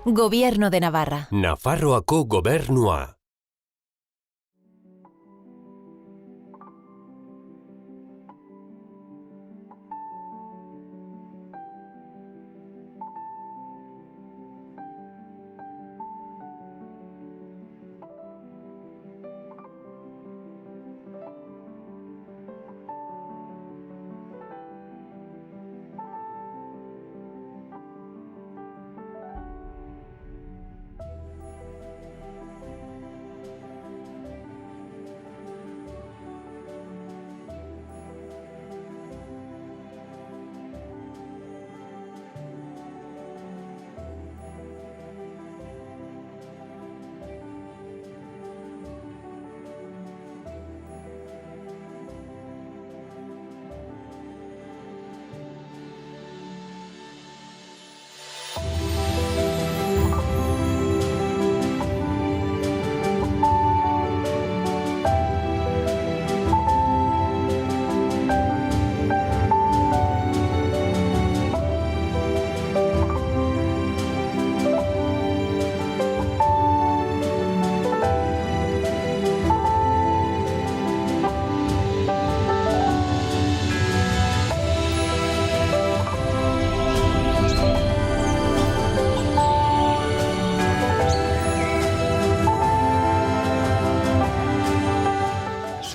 Gobierno de Navarra. Nafarroako gobernua.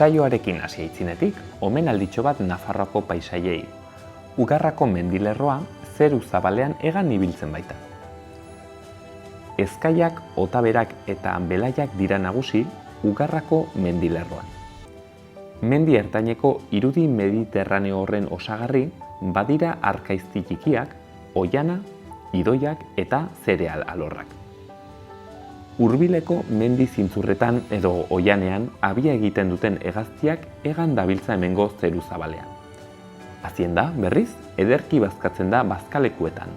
Saioarekin hasi aitzinetik, omenalditxo bat Nafarroako paisaiei. Ugarrako mendilerroa zeru zabalean hegan ibiltzen baita. Ezkaiak, otaberak eta belaiak dira nagusi Ugarrako mendilerroan. Mendi ertaineko irudi mediterraneo horren osagarri badira arkaizti txikiak, oiana, idoiak eta zereal alorrak. Hurbileko mendi zintzurretan edo oianean abia egiten duten hegaztiak hegan dabiltza hemengo zeru zabalean. Hazienda, berriz, ederki bazkatzen da bazkalekuetan.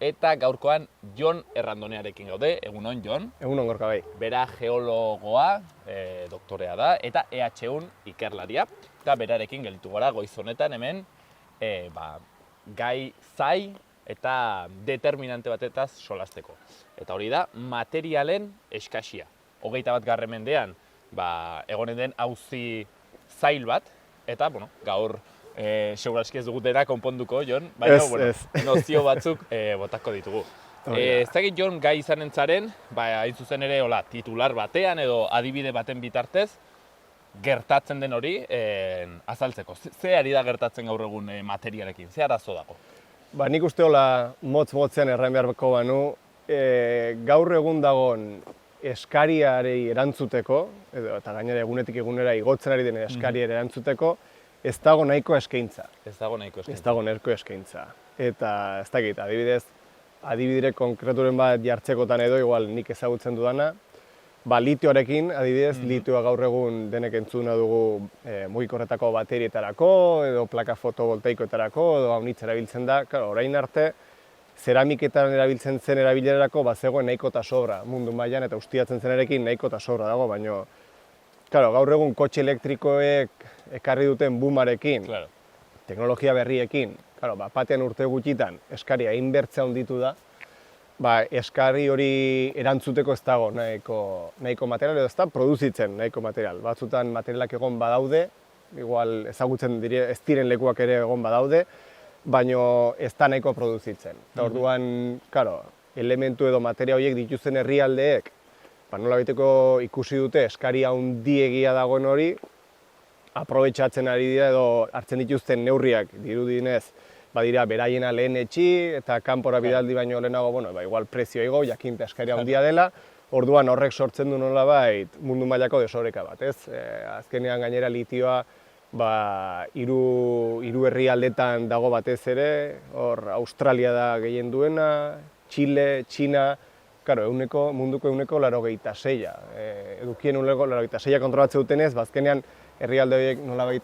Eta gaurkoan Jon Errandonearekin gaude, egunon Jon. Egunon Gorka bai. Bera geologoa, doktorea da, eta EHUn ikerlaria. Eta berarekin gelditu gara goiz honetan hemen gai zai eta determinante batetaz solasteko. Eta hori da, materialen eskasia. 21. mendean egonen den auzi zail bat, eta gaur seguraski ez dugu dena konponduko, Jon, baina nozio batzuk botako ditugu. Ez dakit, Jon, gai izanen zaren, hain zuzen ere titular batean edo adibide baten bitartez, gertatzen den hori azaltzeko. Ze ari da gertatzen gaur egun materialekin? Ze arazo dago? Nik uste hola motz-motzean erran beharko banu, gaur egun dagoen eskariarei erantzuteko, eta gainera egunetik egunera igotzen ari den eskariare erantzuteko, ez dago nahiko eskaintza. Ez dago nahiko eskaintza. Ez dago nahiko eskaintza. Eta ez dakit, adibidez konkreturen bat jartzekotan edo, igual nik ezagutzen dudana, litioarekin, adibidez, litioa gaur egun denek entzuna dugu mugikorretako baterietarako, edo plaka fotovoltaikoetarako, edo haunitz erabiltzen da. Orain arte, zeramiketan erabiltzen zen erabilerarako bazegoen nahiko eta sobra mundu mailan eta ustiatzen zenarekin nahiko eta sobra dago, baina gaur egun kotxe elektrikoek ekarri duten boomarekin, teknologia berriekin, batean urte gutxitan eskaria inbertzea handitu da, eskari hori erantzuteko ez dago nahiko material, edo ez da produzitzen nahiko material. Batzutan materialak egon badaude, igual ezagutzen ez diren lekuak ere egon badaude, baina ez da nahiko produzitzen. Eta orduan, elementu edo materia horiek dituzten herrialdeek, nola baiteko ikusi dute eskaria handiegia dagoen hori, aprobetxatzen ari dira edo hartzen dituzten neurriak dirudinez, badira beraiena lehen etxi eta kanpora bidaldi baino lehenago, igual prezioa igo, jakinta eskaria handia dela, orduan horrek sortzen du nolabait mundu mailako desoreka bat, ez? Azkenean gainera litioa hiru herrialdetan dago batez ere, hor Australia da gehien duena, Txile, Txina, claro, munduko ehuneko 86. Edukien ehuneko 86 kontrolatzen dutenez, bazkenean herrialde horiek nolabait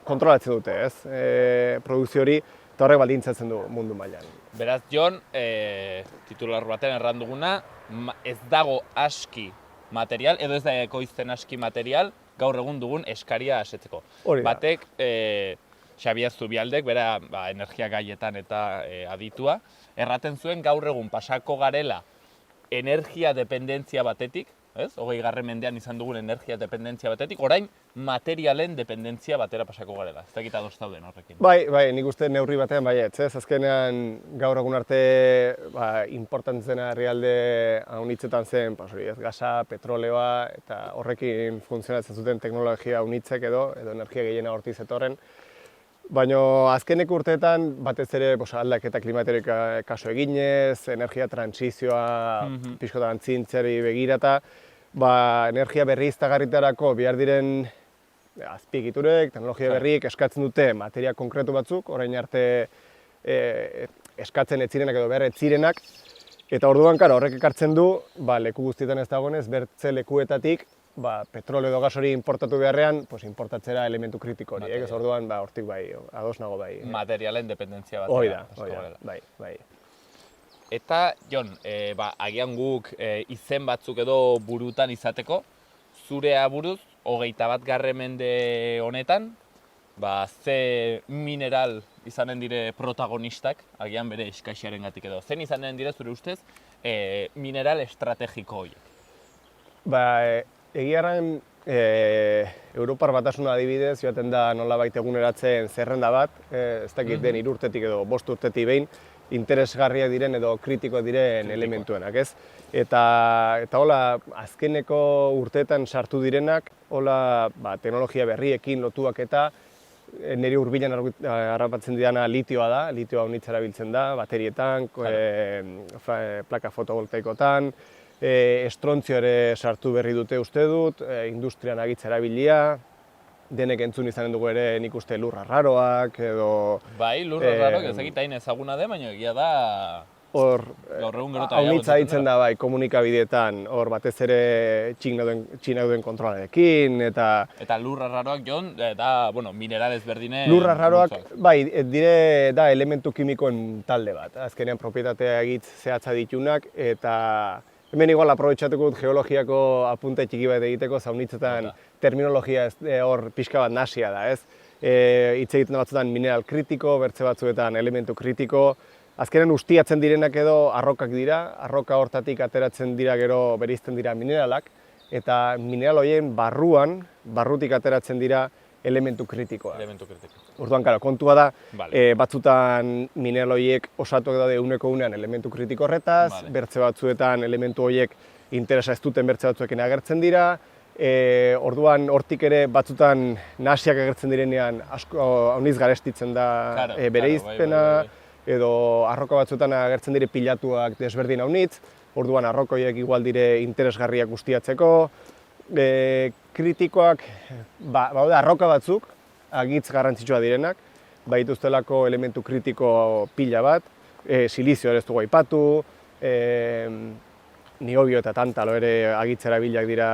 kontrolatzen dute, ez? Produkzio hori, eta horrek baldintzatzen du mundu mailan. Beraz, Jon, titular batean erran duguna, ez dago aski material, edo ez da ekoizten aski material, gaur egun dugun eskaria asetzeko. Hori da. Batek, Xabier Zubialdek, bera energia gaietan eta aditua, erraten zuen gaur egun pasako garela energia dependentzia batetik, ez? 20. mendean izan dugun energia dependentzia batetik, orain materialen dependentzia batera pasako garela. Ez dakit ados dauden horrekin. Bai, nik uste neurri batean baietz, ez? Azkenean gaur egun arte importantzena herrialde haunitzetan zen, gasa, petroleoa, eta horrekin funtzionatzen zuten teknologia haunitzek edo energia gehiena hortiz etorren. Baina azkeneko urteetan batez ere aldaketa klimatikoa kaso eginez, energia transizioa pixkotan zintzeri begirata, energia berriztagarritarako behar diren azpiegiturek, teknologia berriek eskatzen dute materia konkretu batzuk, orain arte eskatzen ez zirenak edo behar ez zirenak, eta orduan horrek ekartzen du, leku guztietan ez dagoenez, bertze lekuetatik, petroleo edo gas hori importatu beharrean, importatzera elementu kritiko hori, orduan hortik ados nago bai. Materialen dependentzia bat. Hoi da, bai. Eta, Jon, agian guk izen batzuk edo burutan izateko, zure aburuz, 21. mende honetan, ze mineral izanen dire protagonistak, agian bere eskaxiarengatik edo. Zen izanen dire, zure ustez, mineral estrategiko horiek? Egiarren, Europar Batasuna adibidez, joaten da nolabait eguneratzen zerrenda bat, ez dakit den 3 urtetik edo 5 urtetik behin, interesgarriak diren edo kritikoak diren elementuenak, ez? Eta hola, azkeneko urteetan sartu direnak, hola, teknologia berriekin lotuak eta niri hurbilan harrapatzen didana litioa da, litioa haunitz erabiltzen da, baterietan, plaka fotovoltaikotan, estrontzio ere sartu berri dute uste dut, industrian agitza erabilia, denek entzun izanen dugu ere nik uste lurra raroak edo... Bai, lurra raroak ez egitain ezaguna da, baina egia da... Hor, gaur egun gero eta haunitza ditzen da bai komunikabideetan, hor batez ere Txina duen kontrolarekin, eta... Eta lurra raroak, Jon, da, mineral ezberdinen... Lurra raroak, bai, dire da elementu kimikoen talde bat, azkenean propietatea egitz zehatza ditunak, eta... Hemen igual aprobetxatuko dut geologiako apunte txiki bat egiteko, zaunitzetan terminologia hor pixka bat nasia da, ez? Hitz egiten batzuetan mineral kritiko, bertze batzuetan elementu kritiko. Azkenen ustiatzen direnak edo arrokak dira, arroka hortatik ateratzen dira gero bereizten dira mineralak, eta mineral horien barrutik ateratzen dira elementu kritikoa. Orduan, kontua da, batzutan mineral horiek osatuak daude ehuneko ehunean elementu kritiko horretaz, bertze batzuetan elementu horiek interesa ez duten bertze batzuekin agertzen dira, orduan hortik ere batzutan nasiak agertzen direnean asko hauniz garestitzen da bereizpena, edo arroka batzuetan agertzen dire pilatuak desberdin haunitz, orduan arroko horiek igual dire interesgarriak ustiatzeko, kritikoak, baude arroka batzuk, agitz garrantzitsua direnak, baituztelako elementu kritiko pila bat, silizio ere ez dugu aipatu, niobio eta tantalo ere agitzera bilak dira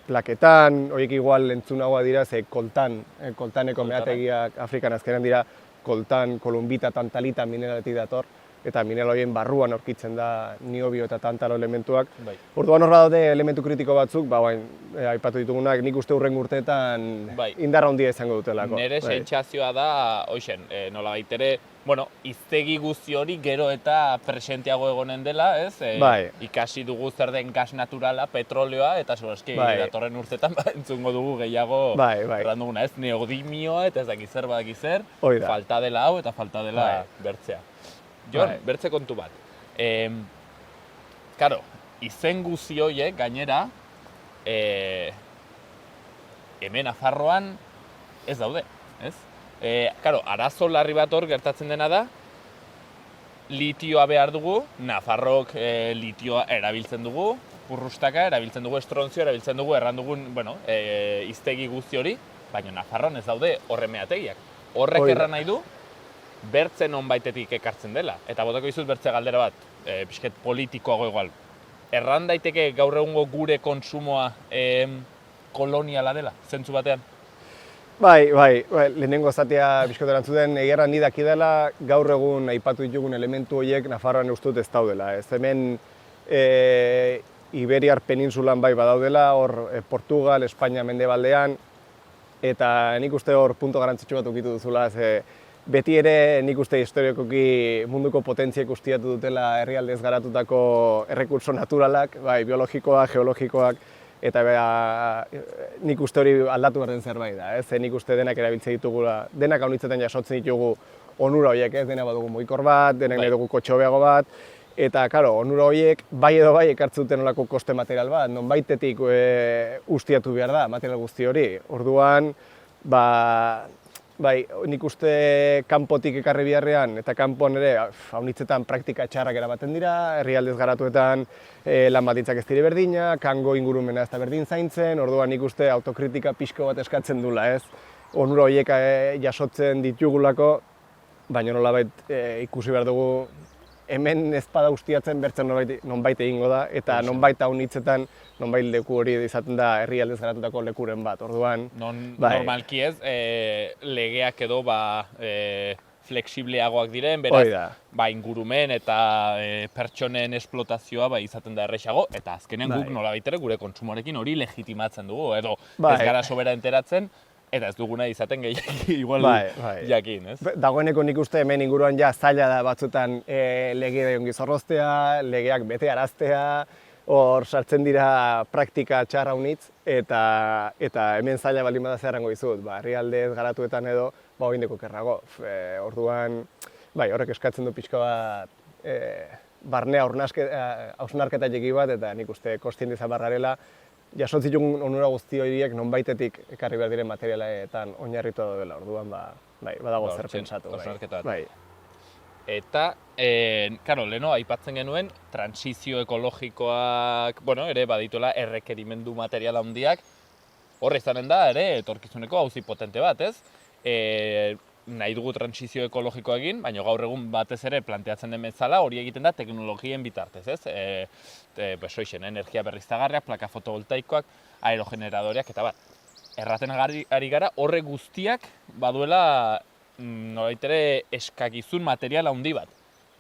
plaketan, horiek igual entzunagoa dira, ze koltaneko meategiak Afrikan azkenean dira, koltan, kolumbita, tantalita mineraletik dator, eta mineral horien barruan aurkitzen da niobio eta tantalo elementuak. Orduan hor daude elementu kritiko batzuk, aipatu ditugunak, nik uste hurrengo urteetan indarra handia izango dutelako. Nere sentsazioa da, hoxen, nolabait ere, hiztegi guzti hori gero eta presenteago egonen dela, ez? Ikasi dugu zer den gas naturala, petroleoa, eta segurazki datorren urtetan entzungo dugu gehiago erran duguna, ez? Neodimioa eta ez dakiz zer badakizer, falta dela hau eta falta dela bertzea. Jon, bertze kontu bat. Izen guzi horiek gainera, hemen Nafarroan ez daude, ez? Arazo larri bat hor gertatzen dena da, litioa behar dugu, Nafarrok litioa erabiltzen dugu, urrustaka erabiltzen dugu, estrontzio erabiltzen dugu, erran dugun, hiztegi guzti hori, baina Nafarroan ez daude horren meategiak. Horrek Hoi da. erran nahi du, bertze nonbaitetik ekartzen dela. Eta botako dizut bertze galdera bat, pixket politikoago igual. Erran daiteke gaur egungo gure kontsumoa koloniala dela, zentzu batean? Bai, lehenengo zatia bizkote erantzuten, egia ni dakidala gaur egun aipatu ditugun elementu horiek Nafarroan ustut ez daudela. Ez hemen Iberiar peninsulan bai badaudela, hor Portugal, Espainia mendebaldean, eta nik uste hor punto garrantzitsu bat ukitu duzula, beti ere nik uste historikoki munduko potentziek ustiatu dutela herrialdez garatutako errekurtso naturalak, bai, biologikoak, geologikoak, eta nik uste hori aldatu behar den zerbait da, ez? Nik uste denak erabiltze ditugula, denak haunitzetan jasotzen ditugu onura horiek, ez? Denak badugu muikor bat, denak nahi dugu kotxe hobeago bat, eta, karo, onura horiek bai edo bai ekartzen duten olako koste material bat, nonbaitetik ustiatu behar da material guzti hori. Orduan, bai, nik uste kanpotik ekarri biharrean, eta kanpoan ere, haunitzetan praktika txarrak eramaten dira, herrialdez garatuetan lan baldintzak ez dire berdinak, kango ingurumena ez da berdin zaintzen, orduan nik uste autokritika pixko bat eskatzen dula, ez? Onura horiek jasotzen ditugulako, baina nolabait ikusi behar dugu, hemen ez bada ustiatzen bertzen nonbait egingo da, eta nonbait haunitzetan, nonbait leku hori izaten da herrialdez garatutako lekuren bat, orduan... Normalki ez, legeak edo fleksibleagoak diren, beraz, ingurumen eta pertsonen esplotazioa izaten da errexago, eta azkenen guk nolabait ere gure kontsumorekin hori legitimatzen dugu, edo ez gara sobera enteratzen, eta ez duguna izaten gehiagik igual jakin, ez? Dagoeneko nik uste hemen inguruan ja zaila da batzutan lege ongi zorroztea, legeak bete araztea, hor sartzen dira praktika txarra unitz, eta hemen zaila baldin bada zeharrango dizut, herrialdez garatuetan edo, hogindeko kerrago. Orduan, horrek eskatzen du pixka bat barnea hausnarketa txiki bat, eta nik uste kostien izan barrarela, jasotzen ditugun onura guzti horiek nonbaitetik ekarri behar diren materialetan oinarritu dela, orduan badago zer pentsatu. Eta, leheno, aipatzen genuen, transizio ekologikoak, ere badituela errekerimendu material handiak, horre izanen da, etorkizuneko auzi potente bat, ez? Nahi dugu transizio ekologikoa egin, baina gaur egun batez ere planteatzen den bezala hori egiten da teknologien bitartez, ez? Energia berriztagarriak, plaka fotovoltaikoak, aerogeneradoreak eta bat. Erraten ari gara horre guztiak baduela nolait ere eskakizun material handi bat.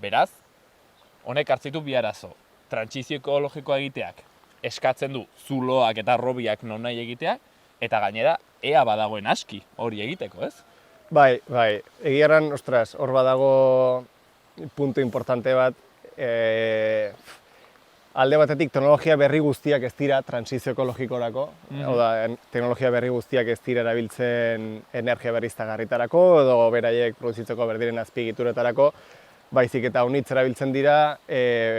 Beraz, honek hartzitu bi arazo. Trantsizio ekologikoa egiteak eskatzen du zuloak eta robiak nonahi egiteak, eta gainera ea badagoen aski hori egiteko, ez? Bai, egiarran, hor badago puntu importante bat, alde batetik teknologia berri guztiak ez dira transizio ekologikorako, teknologia berri guztiak ez dira erabiltzen energia berriztagarritarako edo beraiek produzitzeko berdiren azpiegituretarako, baizik eta unitz erabiltzen dira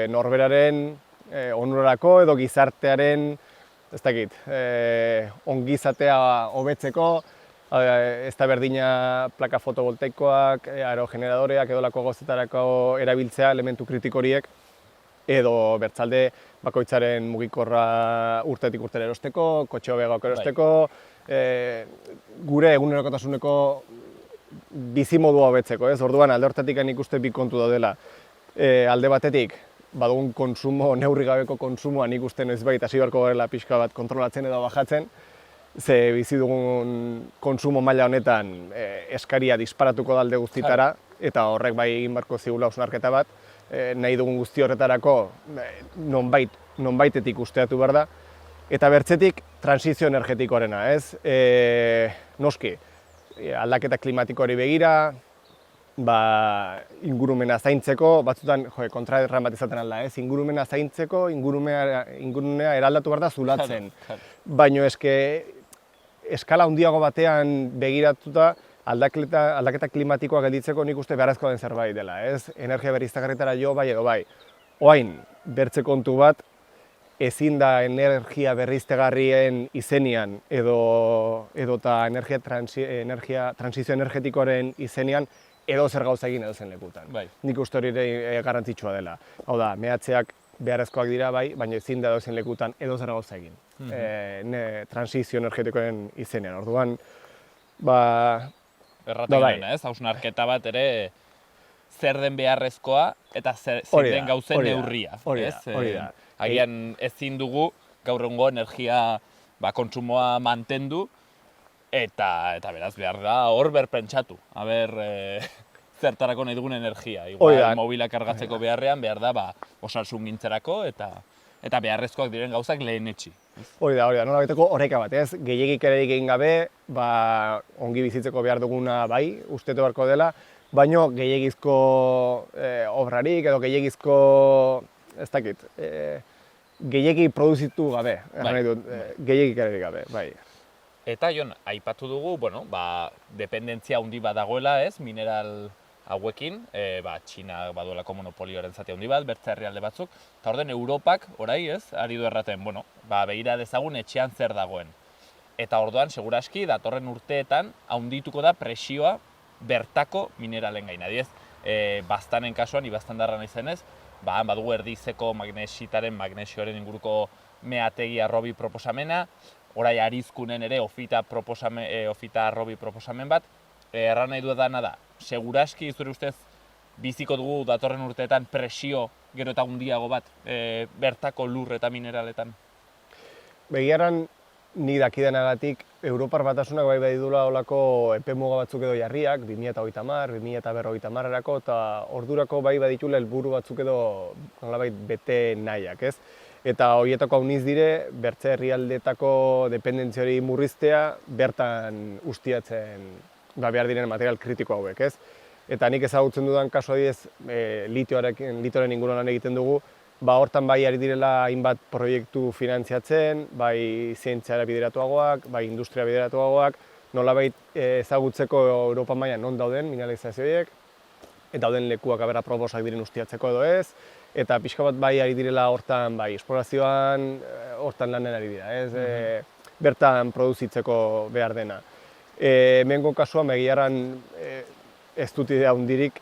norberaren onurarako edo gizartearen, ez dakit, ongizatea hobetzeko, ez da berdina plaka fotovoltaikoak, aerogeneradoreak edo lako gozetarako erabiltzea elementu kritiko horiek, edo bertzalde bakoitzaren mugikorra urtetik urtera erosteko, kotxe hobeagoak erosteko, gure egunerokotasuneko bizimodua hobetzeko, ez? Orduan alde horretatik ikuste bi kontu daudela. Alde batetik, badugun konsumo, neurri gabeko konsumoa nik uste noizbait hasi beharko garela pixka bat kontrolatzen edo bajatzen, ze bizi dugun konsumo maila honetan eskaria disparatuko da alde guztitara, eta horrek bai egin beharko zigula hausnarketa bat, nahi dugun guzti horretarako nonbaitetik usteatu behar da, eta bertzetik transizio energetikoarena, ez? Noski, aldaketa klimatikoari begira, ingurumena zaintzeko, batzutan kontraerran bat izaten alda, ez? Ingurumena zaintzeko, ingurumena eraldatu behar da zulatzen. Baina eskala handiago batean begiratuta, aldaketa klimatikoa gelditzeko nik uste beharrezkoa den zerbait dela, ez? Energia berriztagarrietara jo bai edo bai. Oain, bertze kontu bat, ezin da energia berriztagarrien izenian edota transizio energetikoaren izenian edo zer gauza egin edo zen lekutan. Nik uste hori ere garrantzitsua dela. Hau da, mehatzeak beharrezkoak dira bai, baina ezin da edo zen lekutan edo zer gauza egin. Transizio energetikoaren izenean. Orduan, Ba, Erraten bai. genuen, ez? Hausnarketa bat ere zer den beharrezkoa eta zein Hori da, den gauzen hori da, neurria. hori da, ez? hori da. Agian ezin dugu gaur egungo energia kontsumoa mantendu eta beraz behar da hor berpentsatu. Zertarako nahi dugun energia. Hori da. Igual mobila kargatzeko beharrean behar da osasun gintzerako eta beharrezkoak diren gauzak lehenetsi. Hori da, nola baiteko oreka bat, ez? Gehiegik ere egin gabe, ongi bizitzeko behar duguna bai, ustetu beharko dela, baino gehiegizko obrarik edo gehiegizko, ez dakit, gehiegi produzitu gabe, nahi dut, gehiegik ere gabe, bai. Eta Jon, aipatu dugu, dependentzia handi bat dagoela, ez, mineral hauekin, Txina baduelako monopolioaren zati handi bat, bertze herrialde batzuk, eta orden Europak, orai, ez, ari du erraten, begira dezagun etxean zer dagoen. Eta orduan, seguraski, datorren urteetan, handituko da presioa bertako mineralen gain. Adiez, Baztanen kasuan, Ibaztandarra naizenez, badugu erdizeko magnesioaren inguruko meategi arrobi proposamena, orai Arizkunen ere ofita arrobi proposamen bat, erran nahi duedana da, seguraski zure ustez biziko dugu datorren urteetan presio gero eta handiago bat bertako lur eta mineraletan? Begiaran, nik dakidanagatik, Europar Batasunak bai badidula olako epemuga batzuk edo jarriak, 2030, 2050erako, eta ordurako bai baditule helburu batzuk edo nolabait bete nahiak, ez? Eta horietako hauniz dire, bertze herrialdetako dependentzia hori murriztea, bertan ustiatzen behar diren material kritiko hauek, ez? Eta nik ezagutzen dudan kasu adibidez, litioaren inguruan lan egiten dugu, hortan bai ari direla hainbat proiektu finantziatzen, bai zientziara bideratuagoak, bai industria bideratuagoak, nolabait ezagutzeko Europa mailan non dauden mineralizazio horiek, eta dauden lekuak abera proposak diren ustiatzeko edo ez, eta pixka bat bai ari direla hortan, bai esplorazioan, hortan lanen ari dira, ez? Bertan produzitzeko behar dena. Hemengo kasuan begiaran ez dut idea hundirik,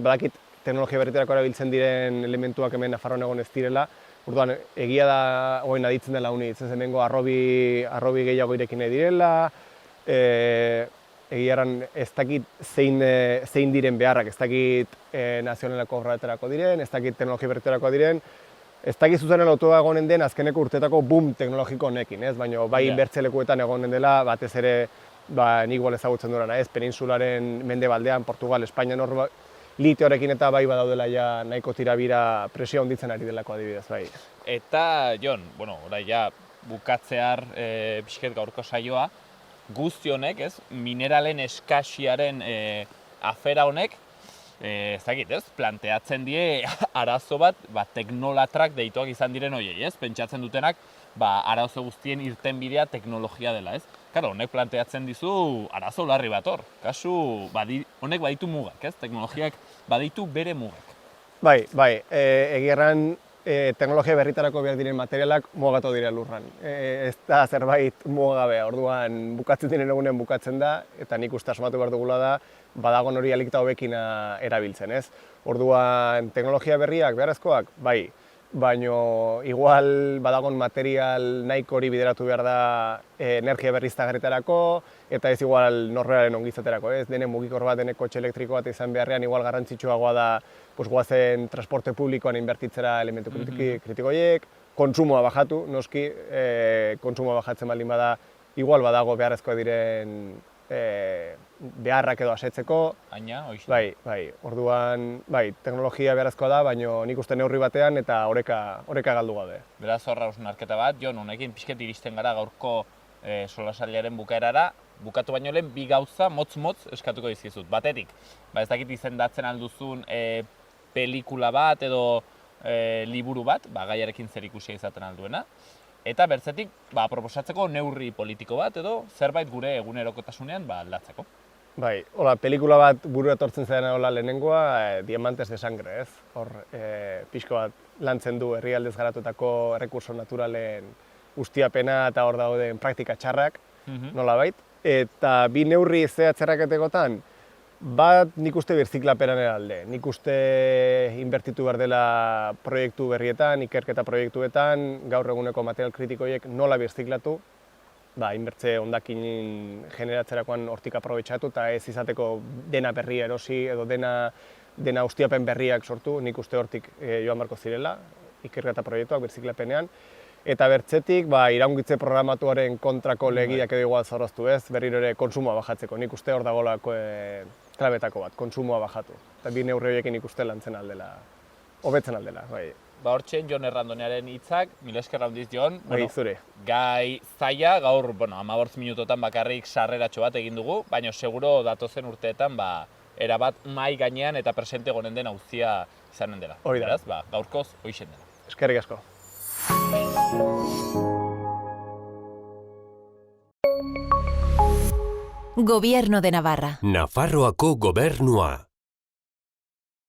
badakit teknologia berriterako erabiltzen diren elementuak hemen Nafarroan egon ez direla, orduan egia da hoen aditzen dela unitz, ez hemengo arrobi gehiago irekin nahi direla, egiaran ez dakit zein diren beharrak, ez dakit nazionaleko obra diren, ez dakit teknologia berriterako diren, ez dakit zuzen lotua egonen den azkeneko urteetako boom teknologiko honekin, ez? Baina bai bertzelekuetan egonen dela, batez ere nik igual ezagutzen durana, ez? Peninsularen mendebaldean, Portugal, Espainia, litioarekin eta bai badaudela ja nahiko tirabira presio handitzen ari delako adibidez, bai. Eta, Jon, orai ja bukatzear pixket gaurko saioa, guzti honek, ez, mineralen eskasiaren afera honek, ez dakit, ez, planteatzen die arazo bat, teknolatrak deituak izan diren hoiei, ez, pentsatzen dutenak, arazo guztien irtenbidea teknologia dela, ez. Karo, honek planteatzen dizu arazo larri bat hor. Kasu, honek baditu mugak, ez? Teknologiak baditu bere mugak. Bai, egierran teknologia berritarako behar diren materialak mugatu dira lurran. Ez da zerbait mugagabea, orduan bukatzen diren egunen bukatzen da, eta nik uste asmatu behar dugula da, badagon hori alikta hobekina erabiltzen, ez? Orduan, teknologia berriak beharrezkoak, bai, baino igual badagon material nahiko hori bideratu behar da energia berriztagarrietarako eta ez igual norberaren ongizaterako, ez? Denen mugikor bat, denek kotxe elektriko bat izan beharrean igual garrantzitsuagoa da goazen transporte publikoan inbertitzera elementu kritiko horiek, kontsumoa bajatu, noski, kontsumoa bajatzen baldin bada, igual badago beharrezkoa diren beharrak edo asetzeko. Aina, hoiz. Bai, orduan, teknologia beharrezkoa da, baina nik uste neurri batean eta oreka galdu gabe. Beraz horra hausnarketa bat, Jon, honekin pixket iristen gara gaurko solasaldiaren bukaerara, bukatu baino lehen bi gauza motz-motz eskatuko dizkizut. Batetik, ez dakit izendatzen alduzun pelikula bat edo liburu bat, gaiarekin zerikusia izaten alduena, eta bertzetik proposatzeko neurri politiko bat edo zerbait gure egunerokotasunean aldatzeko. Bai, pelikula bat buru etortzen zaidan lehenengoa, Diamantes de Sangre, ez? Hor, pixko bat lantzen du herrialdez garatutako errekurso naturalen ustiapena eta hor dauden praktika txarrak, nolabait. Eta bi neurri zehatzeraketakotan, bat nik uste birziklaperan alde. Nik uste inbertitu behar dela proiektu berrietan, ikerketa proiektuetan, gaur eguneko material kritikoiek nola birziklatu, inbertze hondakin generatzerakoan hortik aprobetxatu eta ez izateko dena berria erosi edo dena ustiapen berriak sortu, nik uste hortik joan barko zirela, ikerketa proiektuak birziklapenean. Eta bertzetik, iraungitze programatuaren kontrako legiak edo igual zorroztu ez, berriro ere kontsumoa bajatzeko. Nik uste hor dagolako klabetako bat, kontsumoa bajatu. Eta bi neurri horiekin nik uste lantzen aldela, hobetzen aldela. Hortxen, Jon Errandonearen hitzak, mila esker handiz, Jon. Zure. Gai zaila, gaur, 15 minutotan bakarrik sarreratxo bat egin dugu, baina seguro datozen urteetan, erabat mai gainean eta presente gonen den auzia izanen dela. Hori da. Beraz, gaurkoz, hoixen dela. Eskerrik asko. Gobierno de Navarra. Nafarroako gobernua.